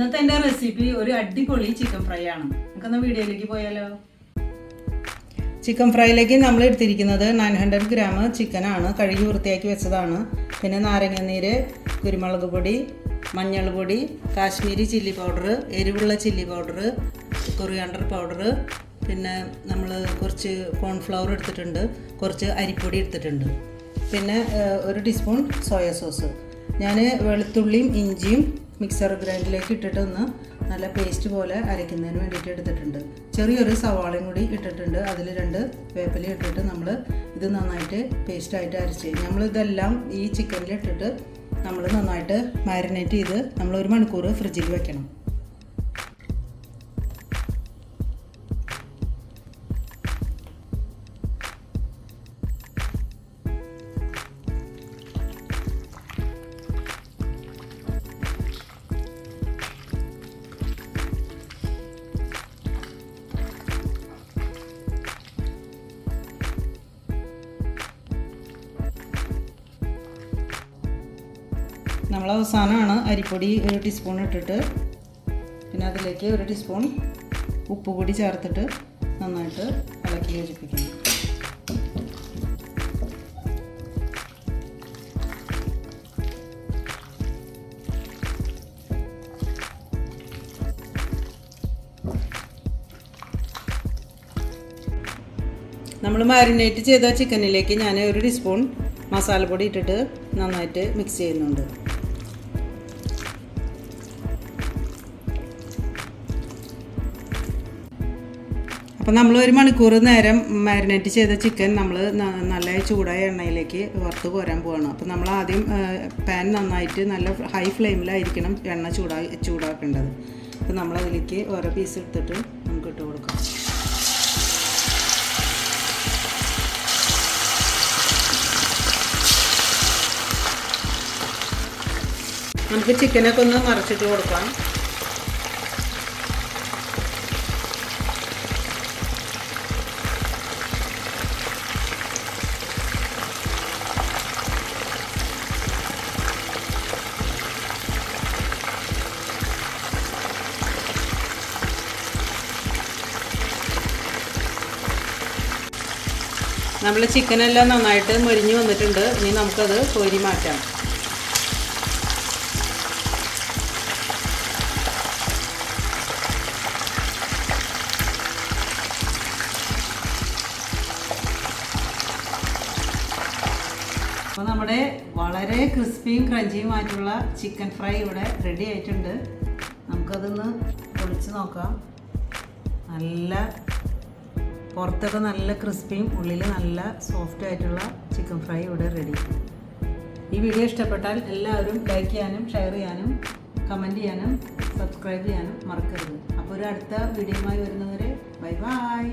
ഇന്നത്തെ എൻ്റെ റെസിപ്പി ഒരു അടിപൊളി ചിക്കൻ ഫ്രൈ ആണ്. നമുക്കെന്നാ വീഡിയോയിലേക്ക് പോയാലോ. ചിക്കൻ ഫ്രൈയിലേക്ക് നമ്മൾ എടുത്തിരിക്കുന്നത് 900 ഗ്രാം ചിക്കനാണ്. കഴുകി വൃത്തിയാക്കി വെച്ചതാണ്. പിന്നെ നാരങ്ങാനീര്, കുരുമുളക് പൊടി, മഞ്ഞൾ പൊടി, കാശ്മീരി ചില്ലി പൗഡർ, എരിവുള്ള ചില്ലി പൗഡർ, കൊറിയാണ്ടർ പൗഡർ, പിന്നെ നമ്മൾ കുറച്ച് കോൺഫ്ലവർ എടുത്തിട്ടുണ്ട്, കുറച്ച് അരിപ്പൊടി എടുത്തിട്ടുണ്ട്, പിന്നെ 1 ടീസ്പൂൺ സോയ സോസ്. ഞാൻ വെളുത്തുള്ളിയും ഇഞ്ചിയും മിക്സർ ഗ്രൈൻഡിലേക്ക് ഇട്ടിട്ട് ഒന്ന് നല്ല പേസ്റ്റ് പോലെ അരയ്ക്കുന്നതിന് വേണ്ടിയിട്ട് എടുത്തിട്ടുണ്ട്. ചെറിയൊരു സവാളയും കൂടി ഇട്ടിട്ടുണ്ട്. അതിൽ 2 വേപ്പില ഇട്ടിട്ട് നമ്മൾ ഇത് നന്നായിട്ട് പേസ്റ്റായിട്ട് അരച്ച് നമ്മളിതെല്ലാം ഈ ചിക്കനിൽ ഇട്ടിട്ട് നമ്മൾ നന്നായിട്ട് മാരിനേറ്റ് ചെയ്ത് നമ്മൾ 1 മണിക്കൂർ ഫ്രിഡ്ജിൽ വെക്കണം. നമ്മൾ അവസാനമാണ് അരിപ്പൊടി 1 ടീസ്പൂൺ ഇട്ടിട്ട് പിന്നെ അതിലേക്ക് 1 ടീസ്പൂൺ ഉപ്പ് കൂടി ചേർത്തിട്ട് നന്നായിട്ട് ഇളക്കി യോജിപ്പിക്കണം. നമ്മൾ മാരിനേറ്റ് ചെയ്ത ചിക്കനിലേക്ക് ഞാൻ 1 ടീസ്പൂൺ മസാലപ്പൊടി ഇട്ടിട്ട് നന്നായിട്ട് മിക്സ് ചെയ്യുന്നുണ്ട്. അപ്പോൾ നമ്മൾ 1 മണിക്കൂർ നേരം മാരിനേറ്റ് ചെയ്ത ചിക്കൻ നമ്മൾ നല്ല ചൂടായ എണ്ണയിലേക്ക് വറുത്ത് കോരാൻ പോവാണ്. അപ്പോൾ നമ്മൾ ആദ്യം പാൻ നന്നായിട്ട് നല്ല ഹൈ ഫ്ലെയിമിലായിരിക്കണം എണ്ണ ചൂടാക്കേണ്ടത്. അപ്പോൾ നമ്മളതിലേക്ക് ഓരോ പീസ് എടുത്തിട്ട് നമുക്ക് ഇട്ട് കൊടുക്കാം. നമുക്ക് ചിക്കനൊക്കെ ഒന്ന് മറിച്ചിട്ട് കൊടുക്കാം. നമ്മൾ ചിക്കനെല്ലാം നന്നായിട്ട് മൊരിഞ്ഞ് വന്നിട്ടുണ്ട്. ഇനി നമുക്കത് കോരി മാറ്റാം. അപ്പോൾ നമ്മുടെ വളരെ ക്രിസ്പിയും ക്രഞ്ചിയുമായിട്ടുള്ള ചിക്കൻ ഫ്രൈ ഇവിടെ റെഡി ആയിട്ടുണ്ട്. നമുക്കതൊന്ന് പൊളിച്ച് നോക്കാം. നല്ല പുറത്തൊക്കെ നല്ല ക്രിസ്പിയും ഉള്ളിൽ നല്ല സോഫ്റ്റ് ആയിട്ടുള്ള ചിക്കൻ ഫ്രൈ ഇവിടെ റെഡി. ഈ വീഡിയോ ഇഷ്ടപ്പെട്ടാൽ എല്ലാവരും ലൈക്ക് ചെയ്യാനും ഷെയർ ചെയ്യാനും കമൻറ്റ് ചെയ്യാനും സബ്സ്ക്രൈബ് ചെയ്യാനും മറക്കരുത്. അപ്പോൾ ഒരു അടുത്ത വീഡിയോയുമായി വരുന്നവരെ ബൈ ബൈ.